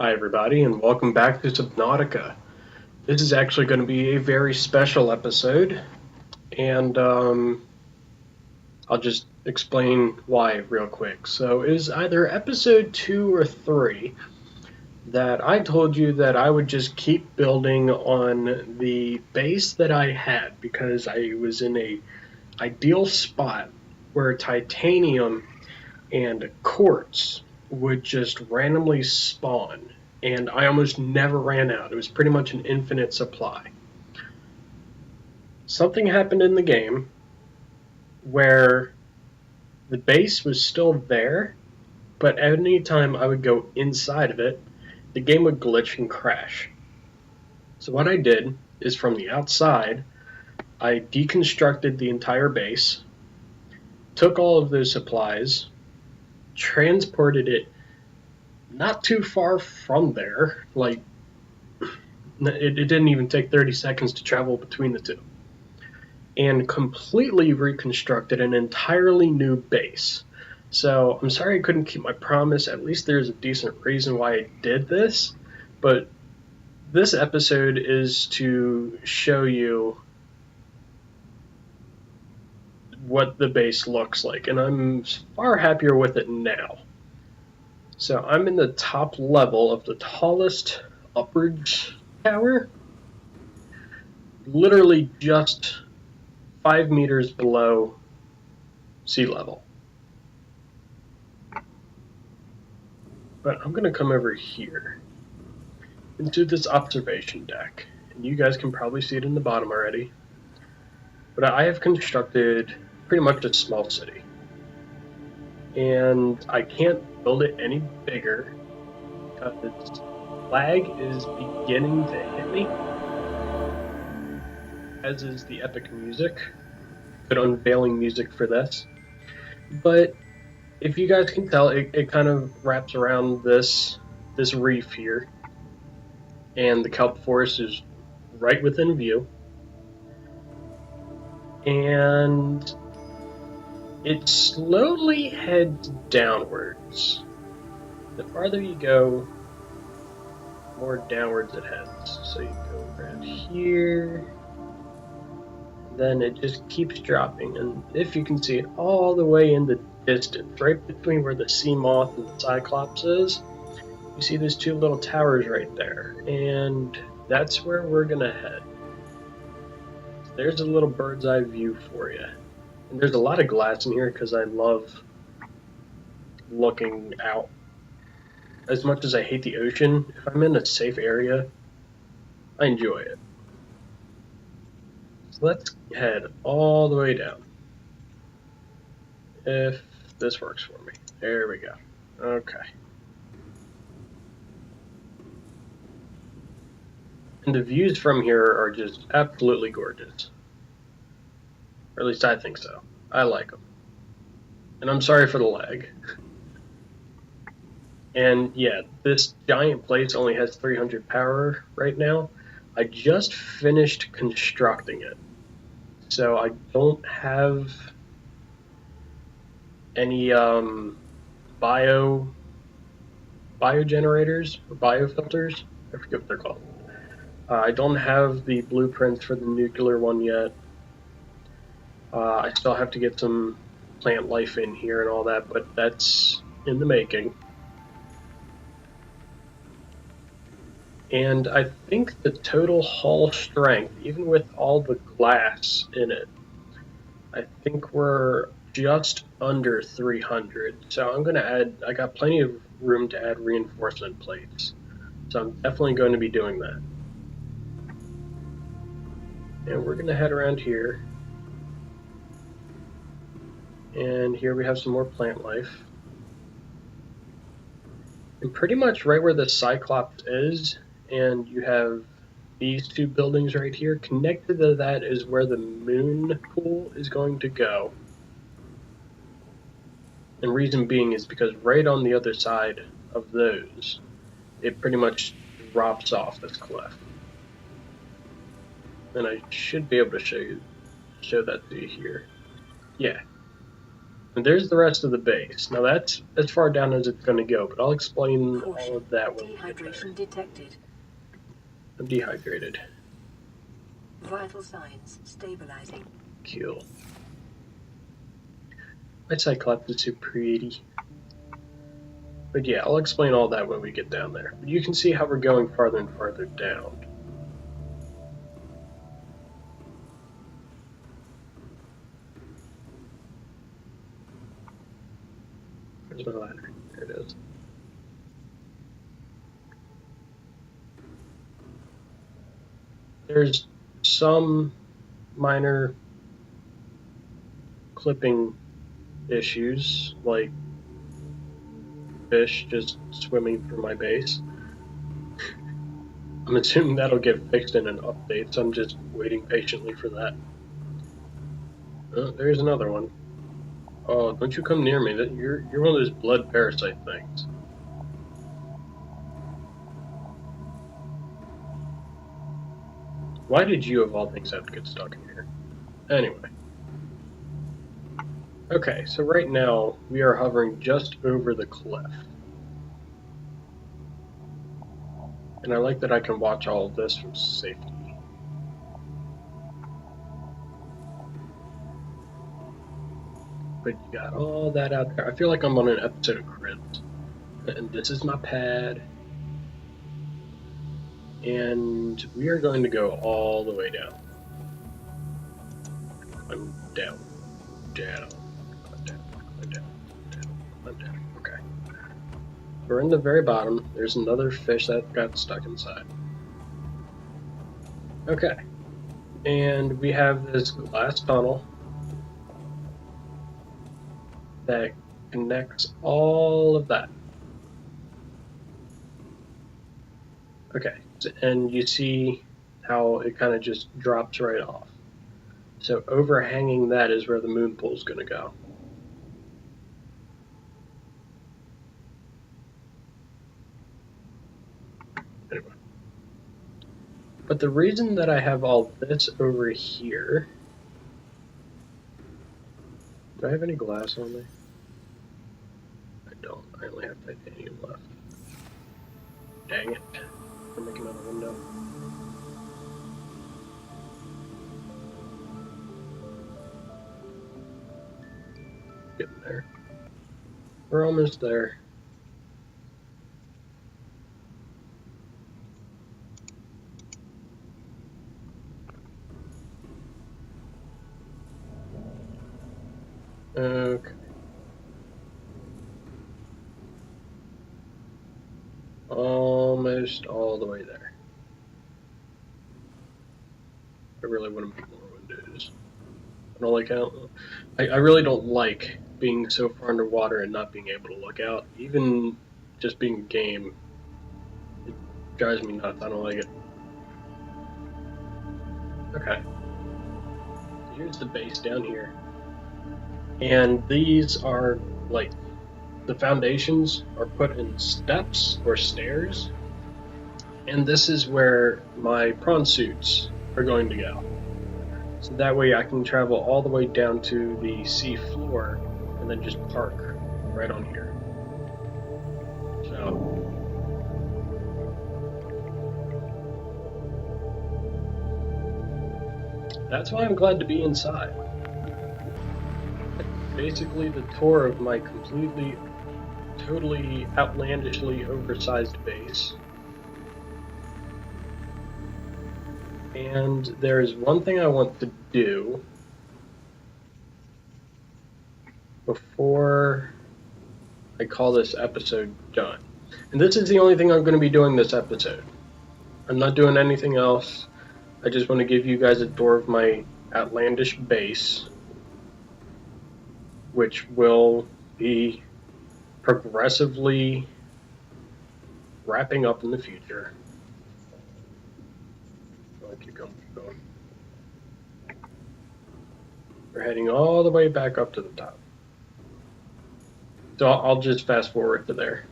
Hi everybody and welcome back to Subnautica. This is actually going to be a very special episode and I'll just explain why real quick. So it was either episode 2 or 3 that I told you that I would just keep building on the base that I had because I was in a ideal spot where titanium and quartz would just randomly spawn, and I almost never ran out. It was pretty much an infinite supply. Something happened in the game where the base was still there, but any time I would go inside of it, the game would glitch and crash. So what I did is from the outside, I deconstructed the entire base, took all of those supplies, transported it not too far from there. Like, it didn't even take 30 seconds to travel between the two. And completely reconstructed an entirely new base. So, I'm sorry I couldn't keep my promise. At least there's a decent reason why I did this. But this episode is to show you what the base looks like. And I'm far happier with it now. So I'm in the top level of the tallest upwards tower, literally just 5 meters below sea level. But I'm going to come over here into this observation deck, and you guys can probably see it in the bottom already. But I have constructed pretty much a small city, and I can't build it any bigger because lag is beginning to hit me, as is the epic music. Good unveiling music for this. But if you guys can tell, it kind of wraps around this reef here, and the kelp forest is right within view, and it slowly heads downwards. The farther you go, the more downwards it heads. So you go around here, then it just keeps dropping, and if you can see it all the way in the distance, right between where the sea moth and the cyclops is, you see those two little towers right there, and that's where we're gonna head. So there's a little bird's eye view for you, and there's a lot of glass in here because I love looking out. As much as I hate the ocean, if I'm in a safe area, I enjoy it. So let's head all the way down. If this works for me. There we go. Okay. And the views from here are just absolutely gorgeous. Or at least I think so. I like them. And I'm sorry for the lag. And yeah, this giant place only has 300 power right now. I just finished constructing it. So I don't have any bio generators or biofilters. I forget what they're called. I don't have the blueprints for the nuclear one yet. I still have to get some plant life in here and all that, but that's in the making. And I think the total hull strength, even with all the glass in it, I think we're just under 300. So I'm going to add, I got plenty of room to add reinforcement plates. So I'm definitely going to be doing that. And we're going to head around here. And here we have some more plant life. And pretty much right where the Cyclops is, and you have these two buildings right here, connected to that is where the moon pool is going to go. And reason being is because right on the other side of those, it pretty much drops off this cliff. And I should be able to show that to you here. Yeah. And there's the rest of the base. Now that's as far down as it's going to go, but I'll explain all of that when we get there. Dehydration detected. I'm dehydrated. Vital signs stabilizing. Cool. My Cyclops is so pretty. But yeah, I'll explain all that when we get down there. But you can see how we're going farther and farther down. Where's my ladder? There it is. There's some minor clipping issues, like fish just swimming through my base. I'm assuming that'll get fixed in an update, so I'm just waiting patiently for that. Oh, there's another one. Oh, don't you come near me. You're one of those blood parasite things. Why did you, of all things, have to get stuck in here? Anyway. Okay, so right now we are hovering just over the cliff. And I like that I can watch all of this from safety. But you got all that out there. I feel like I'm on an episode of Cribs. And this is my pad. And we are going to go all the way down. I'm down, down, I'm down, I'm down, down, I'm down. Okay. We're in the very bottom. There's another fish that got stuck inside. Okay. And we have this glass tunnel that connects all of that. Okay, and you see how it kind of just drops right off. So overhanging that is where the moon pool is going to go. Anyway. But the reason that I have all this over here... Do I have any glass on me? I don't. I only have titanium left. Dang it. I'm making another window. Getting there. We're almost there. Okay. Almost all the way there. I really want to make more windows. I don't like how... I really don't like being so far underwater and not being able to look out. Even just being a game, it drives me nuts. I don't like it. Okay. Here's the base down here. And these are, like, the foundations are put in steps or stairs. And this is where my prawn suits are going to go. So that way I can travel all the way down to the sea floor and then just park right on here. So that's why I'm glad to be inside. Basically the tour of my completely, totally outlandishly oversized base. And there is one thing I want to do before I call this episode done. And this is the only thing I'm going to be doing this episode. I'm not doing anything else. I just want to give you guys a tour of my outlandish base, which will be progressively wrapping up in the future. Oh, keep going, keep going. We're heading all the way back up to the top. So I'll just fast forward to there.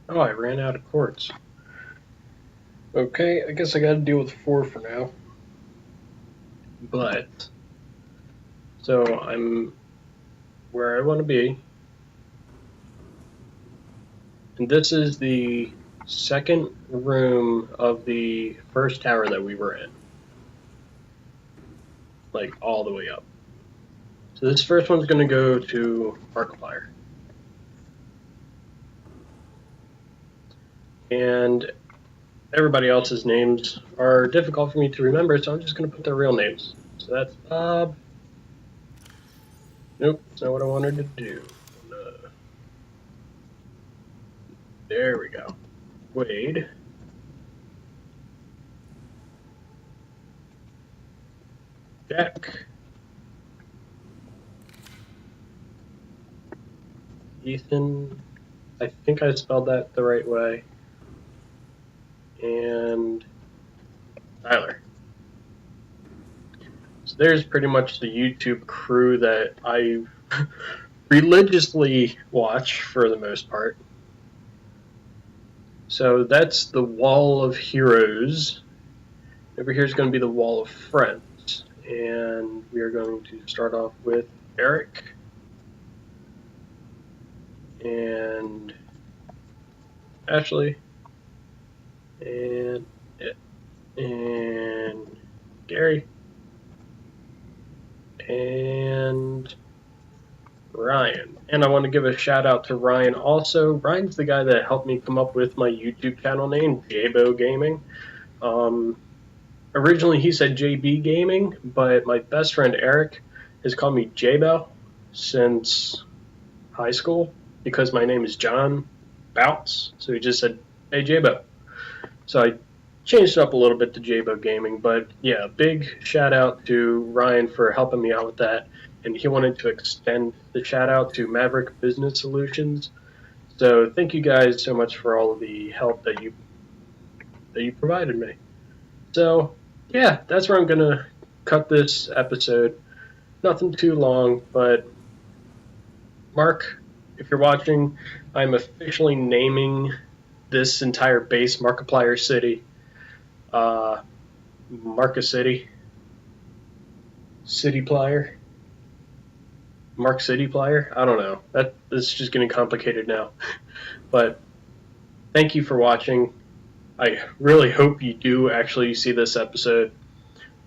Oh, I ran out of quartz. Okay, I guess I gotta deal with 4 for now. But, so I'm where I want to be. And this is the second room of the first tower that we were in. Like, all the way up. So this first one's going to go to Markiplier. And everybody else's names are difficult for me to remember, so I'm just going to put their real names. So that's Bob. Nope, that's not what I wanted to do. There we go. Wade. Jack. Ethan. I think I spelled that the right way. And Tyler. So there's pretty much the YouTube crew that I religiously watch for the most part. So that's the Wall of Heroes. Over here is going to be the Wall of Friends. And we are going to start off with Eric. And Ashley. And Gary. And Ryan. And I want to give a shout out to Ryan also. Ryan's the guy that helped me come up with my YouTube channel name, Jabo Gaming. Originally he said JB Gaming, but my best friend Eric has called me Jabo since high school because my name is John Bouts. So he just said, hey Jabo. So I changed it up a little bit to Jabo Gaming, but yeah, big shout out to Ryan for helping me out with that. And he wanted to extend the shout out to Maverick Business Solutions. So thank you guys so much for all of the help that you provided me. So yeah, that's where I'm gonna cut this episode. Nothing too long, but Mark, if you're watching, I'm officially naming this entire base Markiplier City. Marka City. Cityplier. Mark Cityplier? I don't know. That's just getting complicated now. But thank you for watching. I really hope you do actually see this episode.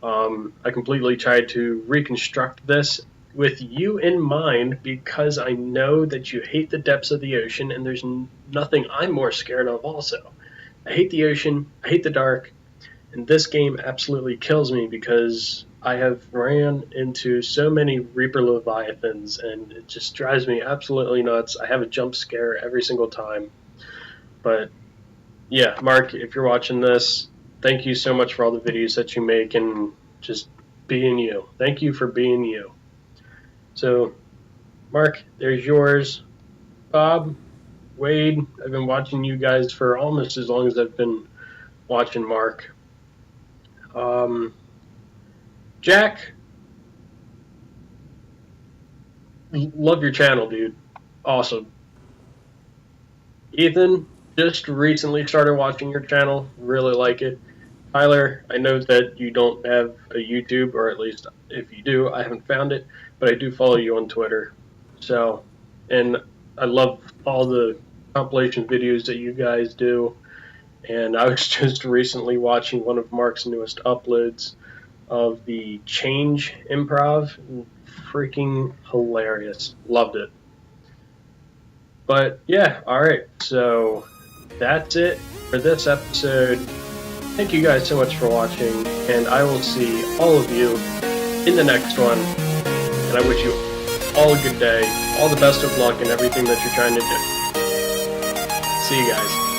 I completely tried to reconstruct this with you in mind because I know that you hate the depths of the ocean, and there's nothing I'm more scared of also. I hate the ocean, I hate the dark, and this game absolutely kills me because I have ran into so many Reaper Leviathans, and it just drives me absolutely nuts. I have a jump scare every single time. But yeah, Mark, if you're watching this, thank you so much for all the videos that you make and just being you. Thank you for being you. So, Mark, there's yours. Bob, Wade, I've been watching you guys for almost as long as I've been watching Mark. Jack, love your channel, dude. Awesome. Ethan, just recently started watching your channel. Really like it. Tyler, I know that you don't have a YouTube, or at least if you do, I haven't found it, but I do follow you on Twitter. So, and I love all the compilation videos that you guys do. And I was just recently watching one of Mark's newest uploads of the Change Improv. Freaking hilarious. Loved it. But yeah, alright, so that's it for this episode. Thank you guys so much for watching, and I will see all of you in the next one. And I wish you all a good day, all the best of luck in everything that you're trying to do. See you guys.